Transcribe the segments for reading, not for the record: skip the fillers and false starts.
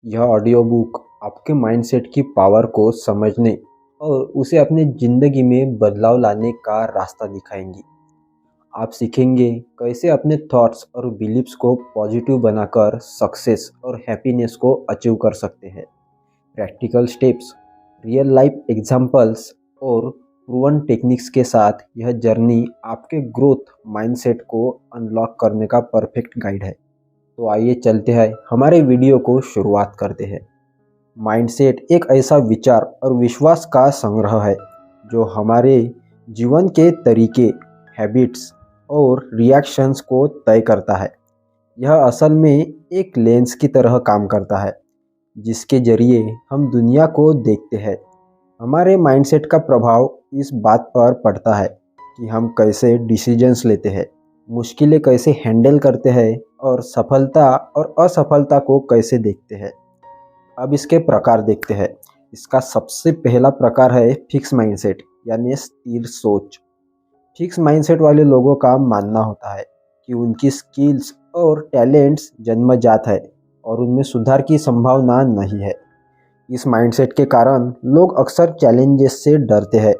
यह audio book आपके mindset की पावर को समझने और उसे अपनी ज़िंदगी में बदलाव लाने का रास्ता दिखाएंगी। आप सीखेंगे कैसे अपने थॉट्स और बिलीव्स को पॉजिटिव बनाकर सक्सेस और हैप्पीनेस को अचीव कर सकते हैं। Practical steps, real life examples और प्रूवन टेक्निक्स के साथ यह जर्नी आपके ग्रोथ माइंडसेट को अनलॉक करने का परफेक्ट गाइड है। तो आइए चलते हैं, हमारे वीडियो को शुरुआत करते हैं। माइंडसेट एक ऐसा विचार और विश्वास का संग्रह है जो हमारे जीवन के तरीके, हैबिट्स और रिएक्शंस को तय करता है। यह असल में एक लेंस की तरह काम करता है जिसके जरिए हम दुनिया को देखते हैं। हमारे माइंडसेट का प्रभाव इस बात पर पड़ता है कि हम कैसे डिसीजंस लेते हैं, मुश्किलें कैसे हैंडल करते हैं और सफलता और असफलता को कैसे देखते हैं। अब इसके प्रकार देखते हैं। इसका सबसे पहला प्रकार है फिक्स माइंडसेट यानी स्थिर सोच। फिक्स माइंडसेट वाले लोगों का मानना होता है कि उनकी स्किल्स और टैलेंट्स जन्मजात है और उनमें सुधार की संभावना नहीं है। इस माइंडसेट के कारण लोग अक्सर चैलेंजेस से डरते हैं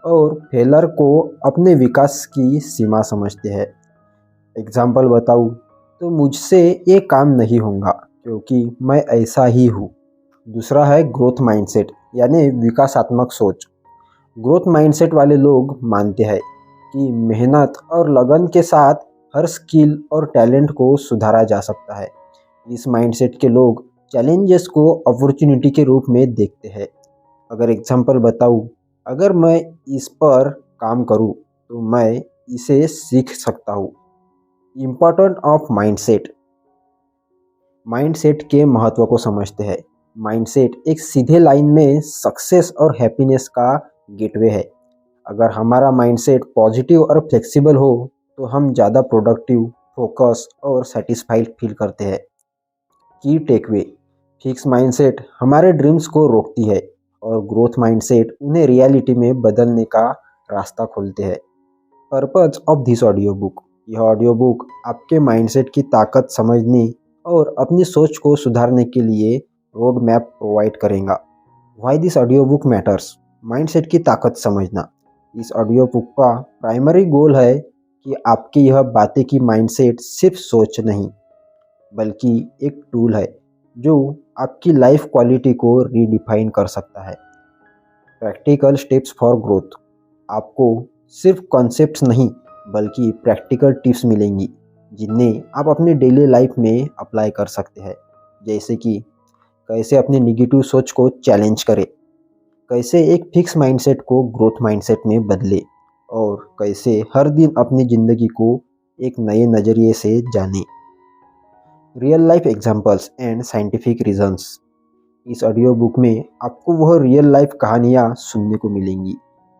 और फेलर को अपने विकास की सीमा समझते हैं। एग्जाम्पल बताऊँ तो मुझसे ये काम नहीं होगा क्योंकि मैं ऐसा ही हूँ। दूसरा है ग्रोथ माइंडसेट यानी विकासात्मक सोच। ग्रोथ माइंडसेट वाले लोग मानते हैं कि मेहनत और लगन के साथ हर स्किल और टैलेंट को सुधारा जा सकता है। इस माइंडसेट के लोग चैलेंजेस को अपॉर्चुनिटी के रूप में देखते हैं। अगर एग्जाम्पल बताऊँ, अगर मैं इस पर काम करूँ तो मैं इसे सीख सकता हूँ। Important of mindset. माइंडसेट के महत्व को समझते हैं। माइंडसेट एक सीधे लाइन में सक्सेस और हैप्पीनेस का गेटवे है। अगर हमारा माइंडसेट पॉजिटिव और फ्लेक्सिबल हो तो हम ज़्यादा प्रोडक्टिव, फोकस और सेटिस्फाइड फील करते हैं। की टेकवे, फिक्स माइंडसेट हमारे ड्रीम्स को रोकती है और ग्रोथ माइंडसेट उन्हें रियलिटी में बदलने का रास्ता खोलते हैं। Purpose of this audio book. यह ऑडियो बुक आपके माइंडसेट की ताकत समझने और अपनी सोच को सुधारने के लिए रोड मैप प्रोवाइड करेगा। Why this audio book matters. Mindset की ताकत समझना। इस ऑडियो बुक का प्राइमरी गोल है कि आपकी यह बातें कि माइंडसेट सिर्फ सोच नहीं बल्कि एक टूल है जो आपकी लाइफ क्वालिटी को रीडिफाइन कर सकता है। Practical steps for growth. आपको सिर्फ कॉन्सेप्ट्स नहीं बल्कि प्रैक्टिकल टिप्स मिलेंगी जिन्हें आप अपनी डेली लाइफ में अप्लाई कर सकते हैं। जैसे कि कैसे अपनी निगेटिव सोच को चैलेंज करें, कैसे एक फिक्स माइंडसेट को ग्रोथ माइंडसेट में बदले और कैसे हर दिन अपनी ज़िंदगी को एक नए नज़रिए से जाने। Real life examples and scientific reasons. इस ऑडियो बुक में आपको वह रियल लाइफ कहानियाँ सुनने को मिलेंगी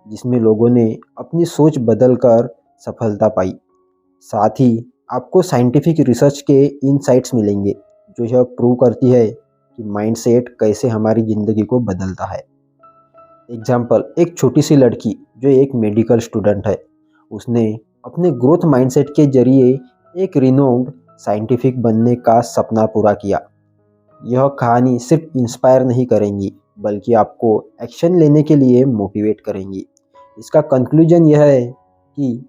जिसमें लोगों ने अपनी सोच बदलकर सफलता पाई। साथ ही आपको साइंटिफिक रिसर्च के इनसाइट्स मिलेंगे जो यह प्रूव करती है कि माइंडसेट कैसे हमारी ज़िंदगी को बदलता है। एग्जाम्पल, एक छोटी सी लड़की जो एक मेडिकल स्टूडेंट है, उसने अपने ग्रोथ माइंडसेट के जरिए एक रिनोम्ड साइंटिफिक बनने का सपना पूरा किया। यह कहानी सिर्फ इंस्पायर नहीं करेंगी बल्कि आपको एक्शन लेने के लिए मोटिवेट करेंगी। इसका कंक्लूजन यह है कि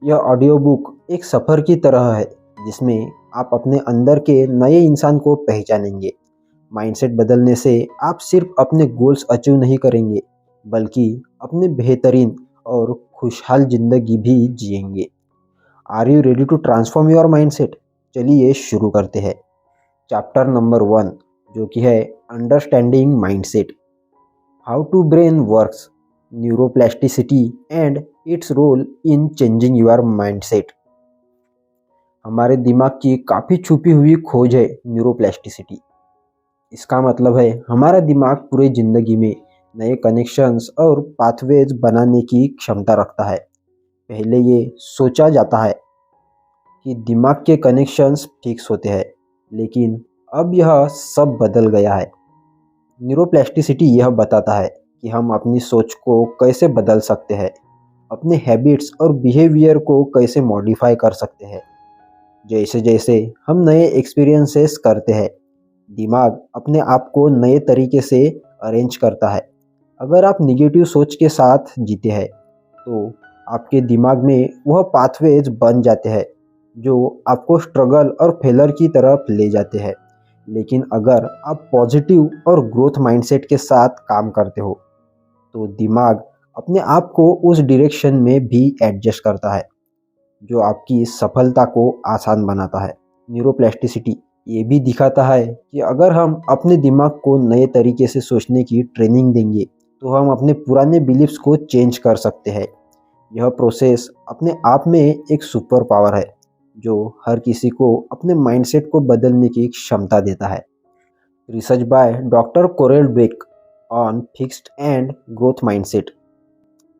यह ऑडियो बुक एक सफ़र की तरह है जिसमें आप अपने अंदर के नए इंसान को पहचानेंगे। माइंडसेट बदलने से आप सिर्फ अपने गोल्स अचीव नहीं करेंगे बल्कि अपने बेहतरीन और खुशहाल ज़िंदगी भी जिएंगे। Are you ready to transform your mindset? चलिए शुरू करते हैं। चैप्टर नंबर 1 जो कि है understanding mindset. How to brain works, neuroplasticity and its role in changing your mindset. हमारे दिमाग की काफ़ी छुपी हुई खोज है न्यूरोप्लास्टिसिटी। इसका मतलब है हमारा दिमाग पूरे ज़िंदगी में नए कनेक्शंस और पाथवेज बनाने की क्षमता रखता है। पहले ये सोचा जाता है कि दिमाग के कनेक्शंस फिक्स होते हैं, लेकिन अब यह सब बदल गया है। न्यूरोप्लास्टिसिटी यह बताता है कि हम अपनी सोच को कैसे बदल सकते हैं, अपने हैबिट्स और बिहेवियर को कैसे मॉडिफाई कर सकते हैं। जैसे जैसे हम नए एक्सपीरियंसेस करते हैं, दिमाग अपने आप को नए तरीके से अरेंज करता है। अगर आप निगेटिव सोच के साथ जीते हैं तो आपके दिमाग में वह पाथवेज बन जाते हैं जो आपको स्ट्रगल और फेलर की तरफ ले जाते हैं। लेकिन अगर आप पॉजिटिव और ग्रोथ माइंडसेट के साथ काम करते हो तो दिमाग अपने आप को उस डायरेक्शन में भी एडजस्ट करता है जो आपकी सफलता को आसान बनाता है। न्यूरोप्लास्टिसिटी ये भी दिखाता है कि अगर हम अपने दिमाग को नए तरीके से सोचने की ट्रेनिंग देंगे तो हम अपने पुराने बिलीफ्स को चेंज कर सकते हैं। यह प्रोसेस अपने आप में एक सुपर पावर है जो हर किसी को अपने माइंडसेट को बदलने की क्षमता देता है। Research by doctor Corel Dweck on fixed and growth mindset.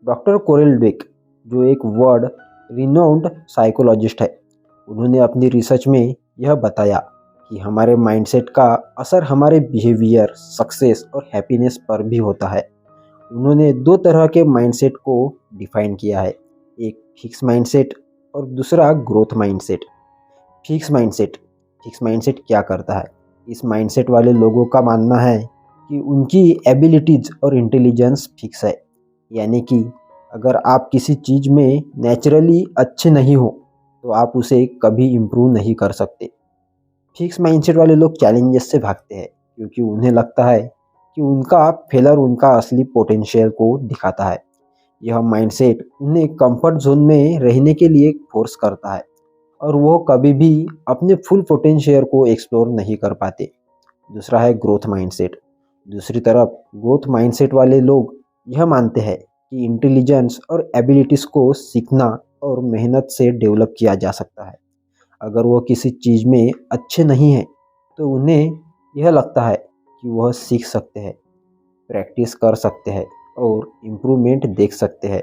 Doctor Corel Dweck जो एक वर्ल्ड रिनाउंड साइकोलॉजिस्ट है, उन्होंने अपनी रिसर्च में यह बताया कि हमारे माइंडसेट का असर हमारे बिहेवियर, सक्सेस और हैप्पीनेस पर भी होता है। उन्होंने दो तरह के माइंडसेट को डिफाइन किया है, एक फिक्स माइंडसेट और दूसरा ग्रोथ माइंडसेट। फिक्स माइंडसेट क्या करता है? इस माइंडसेट वाले लोगों का मानना है कि उनकी एबिलिटीज और इंटेलिजेंस फिक्स है, यानी कि अगर आप किसी चीज़ में नेचुरली अच्छे नहीं हो तो आप उसे कभी इम्प्रूव नहीं कर सकते। फिक्स माइंडसेट वाले लोग चैलेंजेस से भागते हैं क्योंकि उन्हें लगता है कि उनका फेलर उनका असली पोटेंशियल को दिखाता है। यह माइंडसेट उन्हें कंफर्ट जोन में रहने के लिए फोर्स करता है और वो कभी भी अपने फुल पोटेंशियल को एक्सप्लोर नहीं कर पाते। दूसरा है ग्रोथ माइंडसेट। दूसरी तरफ ग्रोथ माइंडसेट वाले लोग यह मानते हैं कि इंटेलिजेंस और एबिलिटीज़ को सीखना और मेहनत से डेवलप किया जा सकता है। अगर वो किसी चीज़ में अच्छे नहीं हैं तो उन्हें यह लगता है कि वह सीख सकते हैं, प्रैक्टिस कर सकते हैं और इम्प्रूवमेंट देख सकते हैं।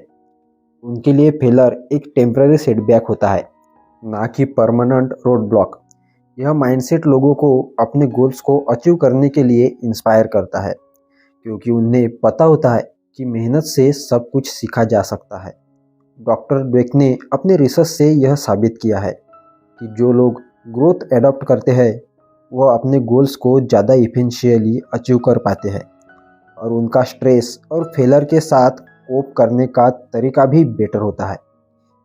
उनके लिए फेलर एक टेम्पररी सेटबैक होता है, ना कि परमानेंट रोड ब्लॉक। यह माइंडसेट लोगों को अपने गोल्स को अचीव करने के लिए इंस्पायर करता है क्योंकि उन्हें पता होता है कि मेहनत से सब कुछ सीखा जा सकता है। डॉक्टर ड्वेक ने अपने रिसर्च से यह साबित किया है कि जो लोग ग्रोथ एडॉप्ट करते हैं वह अपने गोल्स को ज़्यादा इफिशियंटली अचीव कर पाते हैं और उनका स्ट्रेस और फेलर के साथ कोप करने का तरीका भी बेटर होता है।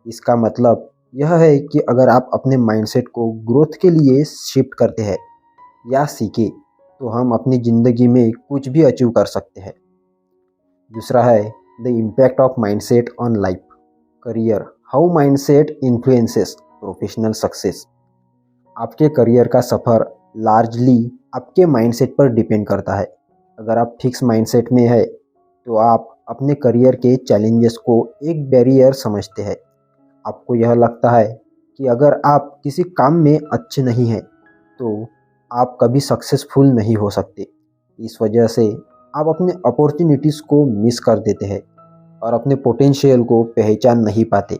इसका मतलब यह है कि अगर आप अपने माइंडसेट को ग्रोथ के लिए शिफ्ट करते हैं या सीखे तो हम अपनी ज़िंदगी में कुछ भी अचीव कर सकते हैं। दूसरा है the impact of mindset on life career, how mindset influences professional success. आपके करियर का सफ़र लार्जली आपके माइंडसेट पर डिपेंड करता है। अगर आप फिक्स माइंडसेट में है तो आप अपने करियर के चैलेंजेस को एक बैरियर समझते हैं। आपको यह लगता है कि अगर आप किसी काम में अच्छे नहीं हैं तो आप कभी सक्सेसफुल नहीं हो सकते। इस वजह से आप अपने अपॉर्चुनिटीज़ को मिस कर देते हैं और अपने पोटेंशियल को पहचान नहीं पाते।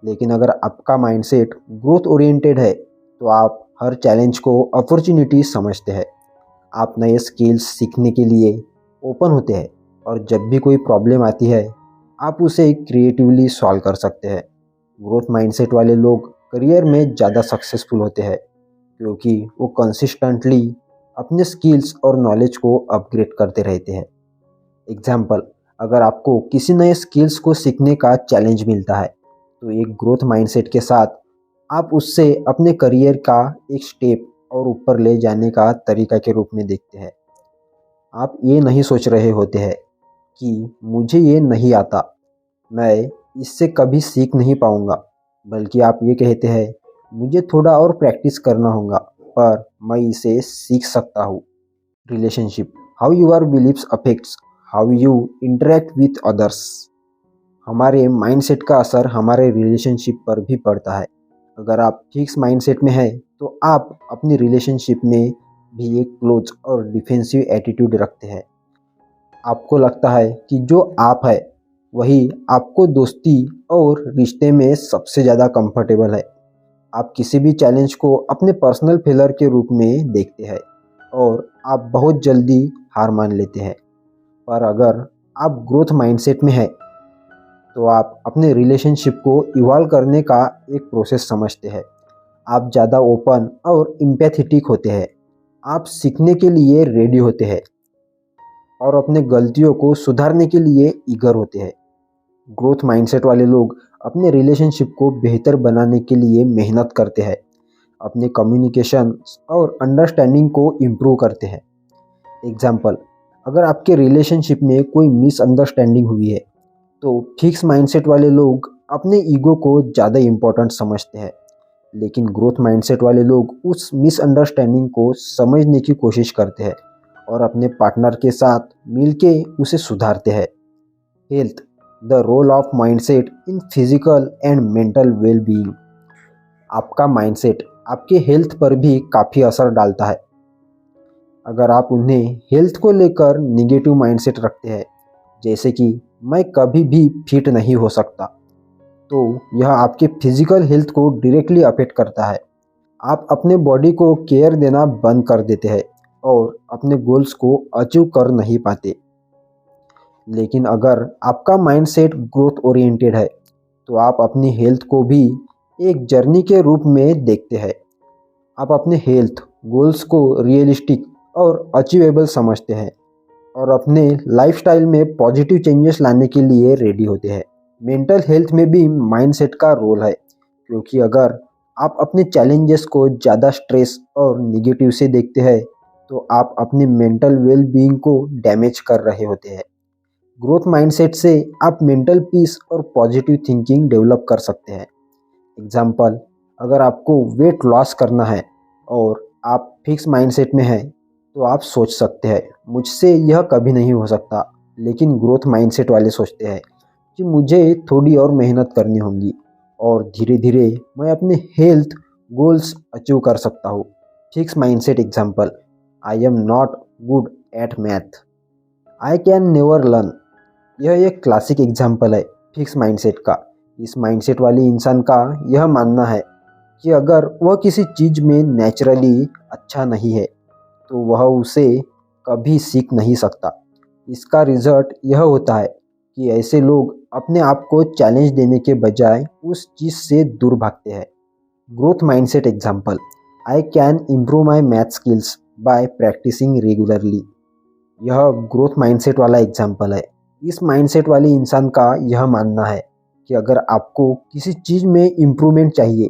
लेकिन अगर आपका माइंडसेट ग्रोथ ओरिएंटेड है तो आप हर चैलेंज को अपॉर्चुनिटी समझते हैं। आप नए स्किल्स सीखने के लिए ओपन होते हैं और जब भी कोई प्रॉब्लम आती है आप उसे क्रिएटिवली सॉल्व कर सकते हैं। ग्रोथ माइंडसेट वाले लोग करियर में ज़्यादा सक्सेसफुल होते हैं क्योंकि वो कंसिस्टेंटली अपने स्किल्स और नॉलेज को अपग्रेड करते रहते हैं। एग्जाम्पल, अगर आपको किसी नए स्किल्स को सीखने का चैलेंज मिलता है तो एक ग्रोथ माइंडसेट के साथ आप उससे अपने करियर का एक स्टेप और ऊपर ले जाने का तरीका के रूप में देखते हैं। आप ये नहीं सोच रहे होते हैं कि मुझे ये नहीं आता, मैं इससे कभी सीख नहीं पाऊंगा, बल्कि आप ये कहते हैं मुझे थोड़ा और प्रैक्टिस करना होगा पर मैं इसे सीख सकता हूँ। Relationship, how your believes affects how you interact with others. हमारे माइंडसेट का असर हमारे रिलेशनशिप पर भी पड़ता है। अगर आप फिक्स माइंडसेट में हैं तो आप अपनी रिलेशनशिप में भी एक क्लोज और डिफेंसिव एटीट्यूड रखते हैं। आपको लगता है कि जो आप है वही आपको दोस्ती और रिश्ते में सबसे ज़्यादा कंफर्टेबल है। आप किसी भी चैलेंज को अपने पर्सनल फेलर के रूप में देखते हैं और आप बहुत जल्दी हार मान लेते हैं। पर अगर आप ग्रोथ माइंडसेट में हैं तो आप अपने रिलेशनशिप को इवॉल्व करने का एक प्रोसेस समझते हैं। आप ज़्यादा ओपन और एम्पैथेटिक होते हैं। आप सीखने के लिए रेडी होते हैं और अपने गलतियों को सुधारने के लिए ईगर होते हैं। ग्रोथ माइंडसेट वाले लोग अपने रिलेशनशिप को बेहतर बनाने के लिए मेहनत करते हैं, अपने कम्युनिकेशन और अंडरस्टैंडिंग को इम्प्रूव करते हैं। एग्जाम्पल, अगर आपके रिलेशनशिप में कोई मिसअंडरस्टैंडिंग हुई है तो फिक्स माइंडसेट वाले लोग अपने ईगो को ज़्यादा इम्पोर्टेंट समझते हैं, लेकिन ग्रोथ माइंडसेट वाले लोग उस मिसअंडरस्टैंडिंग को समझने की कोशिश करते हैं और अपने पार्टनर के साथ मिलके उसे सुधारते हैं। Health, the role of mindset in physical and mental well being. आपका माइंडसेट आपके हेल्थ पर भी काफ़ी असर डालता है। अगर आप उन्हें हेल्थ को लेकर निगेटिव माइंडसेट रखते हैं, जैसे कि मैं कभी भी फिट नहीं हो सकता, तो यह आपके फिजिकल हेल्थ को डायरेक्टली अफेक्ट करता है। आप अपने बॉडी को केयर देना बंद कर देते हैं और अपने गोल्स को अचीव कर नहीं पाते। लेकिन अगर आपका माइंडसेट ग्रोथ ओरिएंटेड है तो आप अपनी हेल्थ को भी एक जर्नी के रूप में देखते हैं। आप अपने हेल्थ गोल्स को रियलिस्टिक और अचीवेबल समझते हैं और अपने लाइफस्टाइल में पॉजिटिव चेंजेस लाने के लिए रेडी होते हैं। मेंटल हेल्थ में भी माइंडसेट का रोल है, क्योंकि अगर आप अपने चैलेंजेस को ज़्यादा स्ट्रेस और निगेटिव से देखते हैं तो आप अपनी मेंटल वेल बीइंग को डैमेज कर रहे होते हैं। ग्रोथ माइंडसेट से आप मेंटल पीस और पॉजिटिव थिंकिंग डेवलप कर सकते हैं। एग्जाम्पल, अगर आपको वेट लॉस करना है और आप फिक्स माइंडसेट में हैं तो आप सोच सकते हैं मुझसे यह कभी नहीं हो सकता, लेकिन ग्रोथ माइंडसेट वाले सोचते हैं कि मुझे थोड़ी और मेहनत करनी होगी और धीरे धीरे मैं अपने हेल्थ गोल्स अचीव कर सकता हूँ। Fix mindset example, I am not good at math, I can never learn. यह एक क्लासिक एग्जाम्पल है फिक्स माइंडसेट का। इस माइंडसेट वाले इंसान का यह मानना है कि अगर वह किसी चीज़ में नेचुरली अच्छा नहीं है तो वह उसे कभी सीख नहीं सकता। इसका रिजल्ट यह होता है कि ऐसे लोग अपने आप को चैलेंज देने के बजाय उस चीज़ से दूर भागते हैं। Growth mindset example, I can improve my math skills by practising regularly. यह ग्रोथ माइंडसेट वाला एग्जाम्पल है। इस माइंडसेट वाले इंसान का यह मानना है कि अगर आपको किसी चीज़ में इम्प्रूवमेंट चाहिए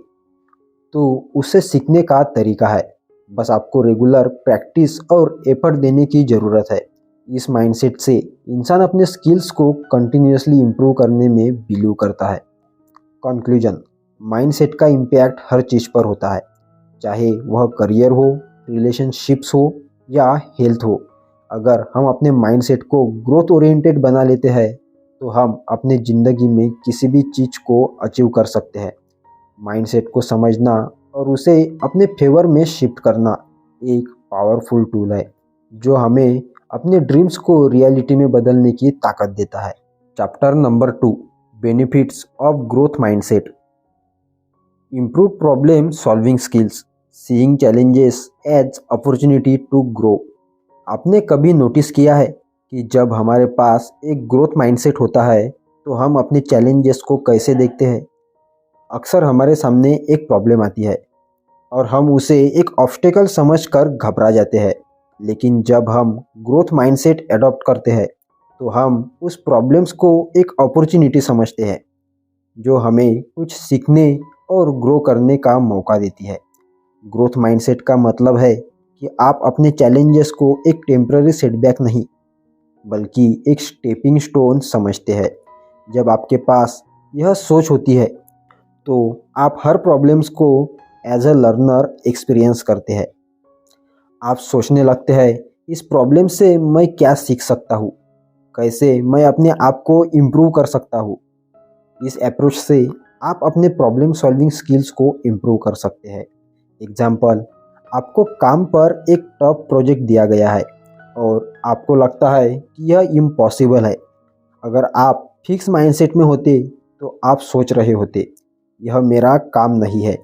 तो उससे सीखने का तरीका है, बस आपको रेगुलर प्रैक्टिस और एफर्ट देने की ज़रूरत है। इस माइंडसेट से इंसान अपने स्किल्स को कंटिन्यूअसली इम्प्रूव करने में बिलीव करता है। कंक्लूजन, माइंडसेट का इम्पैक्ट हर चीज़ पर होता है, चाहे वह करियर हो, रिलेशनशिप्स हो या हेल्थ हो। अगर हम अपने माइंडसेट को ग्रोथ ओरिएंटेड बना लेते हैं तो हम अपने ज़िंदगी में किसी भी चीज़ को अचीव कर सकते हैं। माइंडसेट को समझना और उसे अपने फेवर में शिफ्ट करना एक पावरफुल टूल है जो हमें अपने ड्रीम्स को रियलिटी में बदलने की ताकत देता है। Chapter number 2, benefits of growth mindset. Improve problem solving skills, seeing challenges as opportunity to grow. आपने कभी नोटिस किया है कि जब हमारे पास एक ग्रोथ माइंडसेट होता है तो हम अपने चैलेंजेस को कैसे देखते हैं? अक्सर हमारे सामने एक प्रॉब्लम आती है और हम उसे एक ऑब्स्टेकल समझकर घबरा जाते हैं, लेकिन जब हम ग्रोथ माइंडसेट अडॉप्ट करते हैं तो हम उस प्रॉब्लम्स को एक अपॉर्चुनिटी समझते हैं जो हमें कुछ सीखने और ग्रो करने का मौका देती है। ग्रोथ माइंडसेट का मतलब है कि आप अपने चैलेंजेस को एक टेम्पररी सेटबैक नहीं बल्कि एक स्टेपिंग स्टोन समझते हैं। जब आपके पास यह सोच होती है तो आप हर प्रॉब्लम्स को एज अ लर्नर एक्सपीरियंस करते हैं। आप सोचने लगते हैं इस प्रॉब्लम से मैं क्या सीख सकता हूँ, कैसे मैं अपने आप को इम्प्रूव कर सकता हूँ। इस अप्रोच से आप अपने प्रॉब्लम सॉल्विंग स्किल्स को इम्प्रूव कर सकते हैं। एग्जाम्पल, आपको काम पर एक टफ प्रोजेक्ट दिया गया है और आपको लगता है कि यह इम्पॉसिबल है। अगर आप फिक्स माइंडसेट में होते तो आप सोच रहे होते यह मेरा काम नहीं है,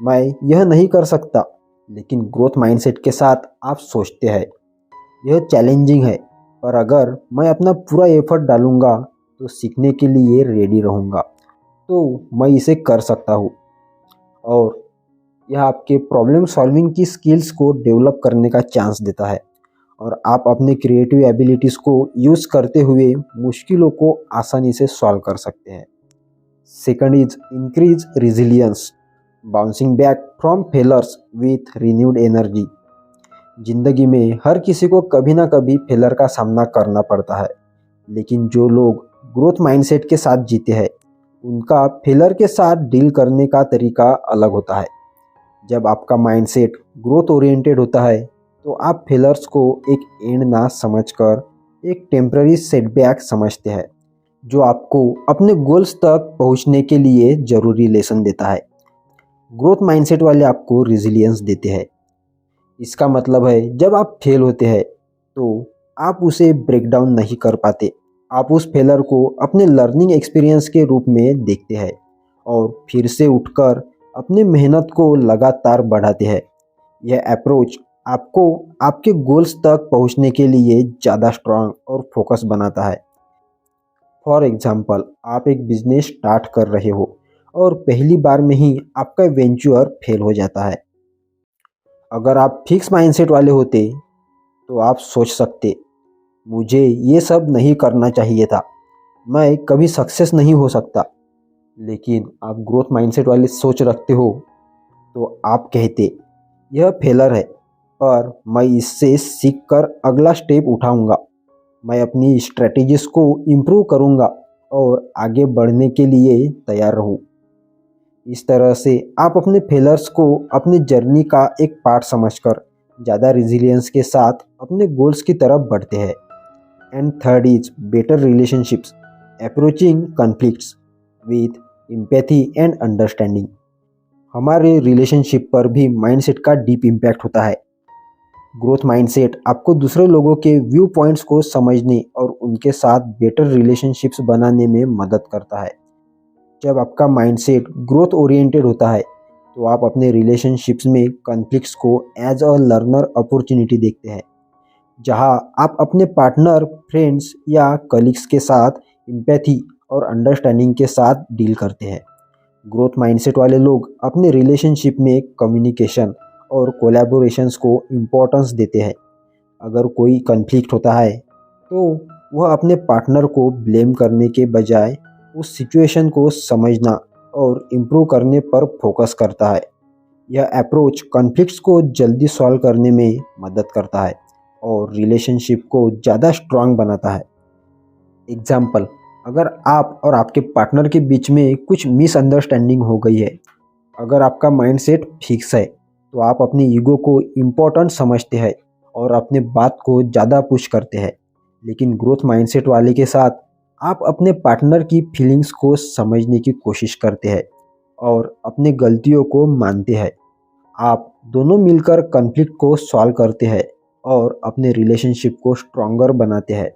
मैं यह नहीं कर सकता। लेकिन ग्रोथ माइंडसेट के साथ आप सोचते हैं यह चैलेंजिंग है, पर अगर मैं अपना पूरा एफर्ट डालूंगा तो सीखने के लिए रेडी रहूँगा, तो मैं इसे कर सकता हूँ। और यह आपके प्रॉब्लम सॉल्विंग की स्किल्स को डेवलप करने का चांस देता है और आप अपने क्रिएटिव एबिलिटीज़ को यूज़ करते हुए मुश्किलों को आसानी से सॉल्व कर सकते हैं। Second is increase resilience, bouncing back from failures with renewed energy. जिंदगी में हर किसी को कभी ना कभी फेलर का सामना करना पड़ता है, लेकिन जो लोग ग्रोथ माइंडसेट के साथ जीते हैं उनका फेलर के साथ डील करने का तरीका अलग होता है। जब आपका माइंडसेट ग्रोथ ओरिएंटेड होता है तो आप फेलर्स को एक एंड ना समझकर एक टेम्पररी सेटबैक समझते हैं जो आपको अपने गोल्स तक पहुंचने के लिए ज़रूरी लेसन देता है। ग्रोथ माइंडसेट वाले आपको रिजिलियंस देते हैं। इसका मतलब है जब आप फेल होते हैं तो आप उसे ब्रेक डाउन नहीं कर पाते, आप उस फेलर को अपने लर्निंग एक्सपीरियंस के रूप में देखते हैं और फिर से उठकर अपनी मेहनत को लगातार बढ़ाते हैं। यह अप्रोच आपको आपके गोल्स तक पहुंचने के लिए ज़्यादा स्ट्रांग और फोकस बनाता है। फॉर एग्जाम्पल, आप एक बिजनेस स्टार्ट कर रहे हो और पहली बार में ही आपका वेंचर फेल हो जाता है। अगर आप फिक्स माइंडसेट वाले होते तो आप सोच सकते, मुझे ये सब नहीं करना चाहिए था, मैं कभी सक्सेस नहीं हो सकता। लेकिन आप ग्रोथ माइंडसेट वाली सोच रखते हो तो आप कहते, यह फेलर है पर मैं इससे सीख कर अगला स्टेप उठाऊंगा, मैं अपनी स्ट्रेटेजीज को इम्प्रूव करूंगा और आगे बढ़ने के लिए तैयार रहूं। इस तरह से आप अपने फेलर्स को अपने जर्नी का एक पार्ट समझकर ज़्यादा रिजिलियंस के साथ अपने गोल्स की तरफ बढ़ते हैं। And third is better relationships, approaching conflicts with empathy and understanding. हमारे रिलेशनशिप पर भी माइंडसेट का डीप इम्पैक्ट होता है। ग्रोथ माइंडसेट आपको दूसरे लोगों के व्यू पॉइंट्स को समझने और उनके साथ बेटर रिलेशनशिप्स बनाने में मदद करता है। जब आपका माइंडसेट ग्रोथ ओरिएंटेड होता है तो आप अपने रिलेशनशिप्स में कॉन्फ्लिक्ट्स को एज अ लर्नर अपॉर्चुनिटी देखते हैं, जहां आप अपने पार्टनर, फ्रेंड्स या कलीग्स के साथ एम्पैथी और अंडरस्टैंडिंग के साथ डील करते हैं। ग्रोथ माइंडसेट वाले लोग अपने रिलेशनशिप में कम्युनिकेशन और कोलैबोरेशंस को इम्पोर्टेंस देते हैं। अगर कोई कॉन्फ्लिक्ट होता है तो वह अपने पार्टनर को ब्लेम करने के बजाय उस सिचुएशन को समझना और इम्प्रूव करने पर फोकस करता है। यह अप्रोच कॉन्फ्लिक्ट्स को जल्दी सॉल्व करने में मदद करता है और रिलेशनशिप को ज़्यादा स्ट्रांग बनाता है। एग्जाम्पल, अगर आप और आपके पार्टनर के बीच में कुछ मिसअंडरस्टैंडिंग हो गई है, अगर आपका माइंडसेट फिक्स है तो आप अपनी ईगो को इम्पोर्टेंट समझते हैं और अपने बात को ज़्यादा पुश करते हैं। लेकिन ग्रोथ माइंडसेट वाले के साथ आप अपने पार्टनर की फीलिंग्स को समझने की कोशिश करते हैं और अपनी गलतियों को मानते हैं। आप दोनों मिलकर कॉन्फ्लिक्ट को सॉल्व करते हैं और अपने रिलेशनशिप को स्ट्रॉन्गर बनाते हैं।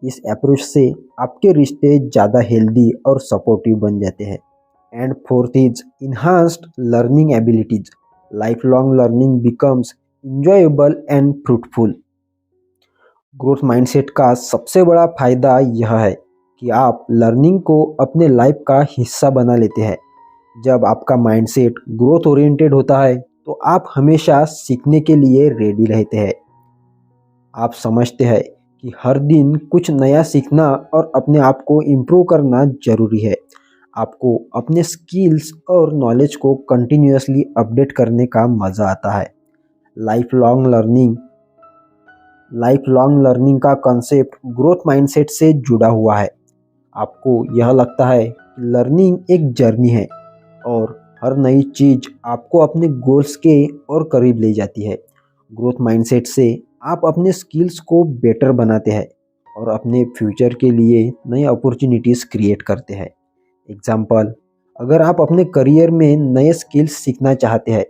इस अप्रोच से आपके रिश्ते ज़्यादा हेल्दी और सपोर्टिव बन जाते हैं। And fourth is enhanced learning abilities, life long learning becomes enjoyable and fruitful. Growth mindset का सबसे बड़ा फायदा यह है कि आप लर्निंग को अपने लाइफ का हिस्सा बना लेते हैं। जब आपका माइंडसेट ग्रोथ ओरिएंटेड होता है तो आप हमेशा सीखने के लिए रेडी रहते हैं। आप समझते हैं कि हर दिन कुछ नया सीखना और अपने आप को इम्प्रूव करना जरूरी है। आपको अपने स्किल्स और नॉलेज को कंटिन्यूअसली अपडेट करने का मज़ा आता है। लाइफ लॉन्ग लर्निंग का कॉन्सेप्ट ग्रोथ माइंडसेट से जुड़ा हुआ है। आपको यह लगता है कि लर्निंग एक जर्नी है और हर नई चीज़ आपको अपने गोल्स के और करीब ले जाती है। ग्रोथ माइंडसेट से आप अपने स्किल्स को बेटर बनाते हैं और अपने फ्यूचर के लिए नई अपॉर्चुनिटीज़ क्रिएट करते हैं। एग्जाम्पल, अगर आप अपने करियर में नए स्किल्स सीखना चाहते हैं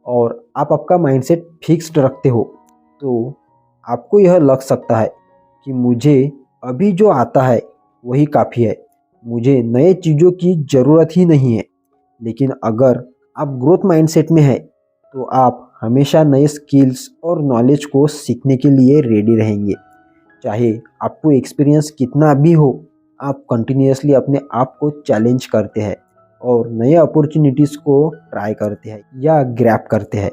और आप आपका माइंडसेट फिक्स्ड रखते हो तो आपको यह लग सकता है कि मुझे अभी जो आता है वही काफ़ी है, मुझे नए चीज़ों की ज़रूरत ही नहीं है। लेकिन अगर आप ग्रोथ माइंडसेट में है तो आप हमेशा नए स्किल्स और नॉलेज को सीखने के लिए रेडी रहेंगे। चाहे आपको एक्सपीरियंस कितना भी हो, आप कंटिन्यूअसली अपने आप को चैलेंज करते हैं और नए अपॉर्चुनिटीज़ को ट्राई करते हैं या ग्रैब करते हैं।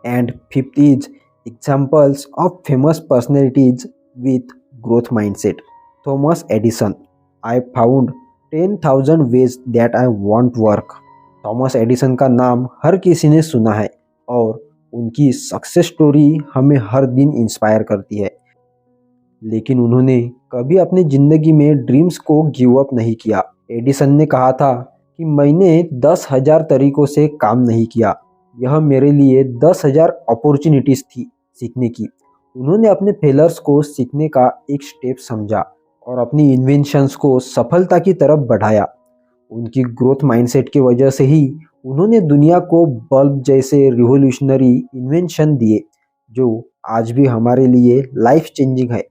And fifth is examples of famous personalities with growth mindset. Thomas Edison, I found 10,000 ways that I want work. Thomas Edison का नाम हर किसी ने सुना है और उनकी सक्सेस स्टोरी हमें हर दिन इंस्पायर करती है, लेकिन उन्होंने कभी अपनी ज़िंदगी में ड्रीम्स को गिव अप नहीं किया। एडिसन ने कहा था कि मैंने 10,000 तरीकों से काम नहीं किया, यह मेरे लिए 10,000 अपॉर्चुनिटीज़ थी सीखने की। उन्होंने अपने फेलर्स को सीखने का एक स्टेप समझा और अपनी इन्वेंशंस को सफलता की तरफ बढ़ाया। उनकी ग्रोथ माइंडसेट की वजह से ही उन्होंने दुनिया को बल्ब जैसे रिवोल्यूशनरी इन्वेंशन दिए जो आज भी हमारे लिए लाइफ चेंजिंग है।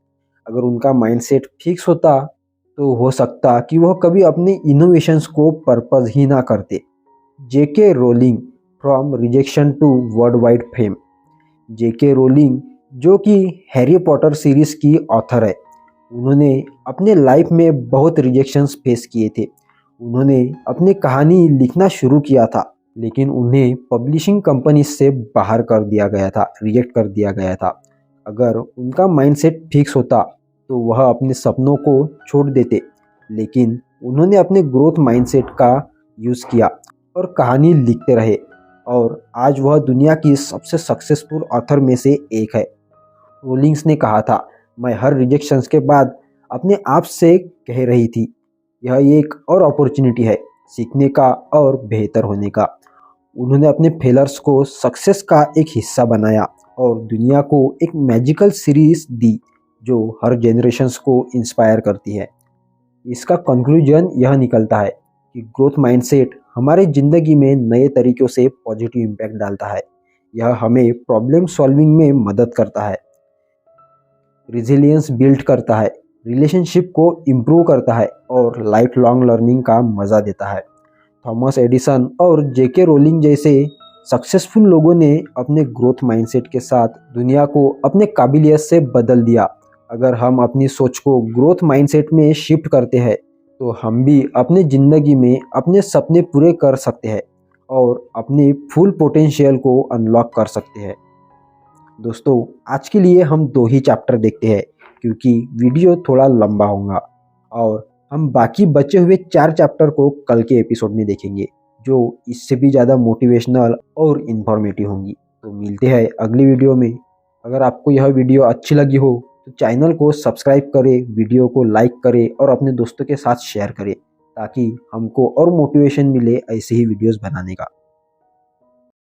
अगर उनका माइंडसेट फिक्स होता तो हो सकता कि वह कभी अपने इनोवेशंस को पर्पस ही ना करते। JK Rowling, from rejection to world wide fame. JK Rowling जो कि हैरी पॉटर सीरीज़ की ऑथर है, उन्होंने अपने लाइफ में बहुत रिजेक्शंस फेस किए थे। उन्होंने अपनी कहानी लिखना शुरू किया था, लेकिन उन्हें पब्लिशिंग कंपनी से बाहर कर दिया गया था, रिजेक्ट कर दिया गया था। अगर उनका माइंडसेट फिक्स होता तो वह अपने सपनों को छोड़ देते, लेकिन उन्होंने अपने ग्रोथ माइंडसेट का यूज़ किया और कहानी लिखते रहे और आज वह दुनिया की सबसे सक्सेसफुल ऑथर में से एक है। रोलिंग्स ने कहा था, मैं हर रिजेक्शंस के बाद अपने आप से कह रही थी, यह एक और अपॉर्चुनिटी है सीखने का और बेहतर होने का। उन्होंने अपने फेलर्स को सक्सेस का एक हिस्सा बनाया और दुनिया को एक मैजिकल सीरीज दी जो हर जनरेशन्स को इंस्पायर करती है। इसका कंक्लूजन यह निकलता है कि ग्रोथ माइंडसेट हमारे ज़िंदगी में नए तरीक़ों से पॉजिटिव इम्पैक्ट डालता है। यह हमें प्रॉब्लम सॉल्विंग में मदद करता है, रिजिलियंस बिल्ड करता है, रिलेशनशिप को इम्प्रूव करता है और लाइफ लॉन्ग लर्निंग का मज़ा देता है। थॉमस एडिसन और जेके रोलिंग जैसे सक्सेसफुल लोगों ने अपने ग्रोथ माइंडसेट के साथ दुनिया को अपने काबिलियत से बदल दिया। अगर हम अपनी सोच को ग्रोथ माइंडसेट में शिफ्ट करते हैं तो हम भी अपने ज़िंदगी में अपने सपने पूरे कर सकते हैं और अपने फुल पोटेंशियल को अनलॉक कर सकते हैं। दोस्तों, आज के लिए हम 2 ही चैप्टर देखते हैं क्योंकि वीडियो थोड़ा लंबा होगा और हम बाकी बचे हुए 4 चैप्टर को कल के एपिसोड में देखेंगे जो इससे भी ज़्यादा मोटिवेशनल और इन्फॉर्मेटिव होंगी। तो मिलते हैं अगली वीडियो में। अगर आपको यह वीडियो अच्छी लगी हो तो चैनल को सब्सक्राइब करें, वीडियो को लाइक करें और अपने दोस्तों के साथ शेयर करें ताकि हमको और मोटिवेशन मिले ऐसे ही वीडियोस बनाने का।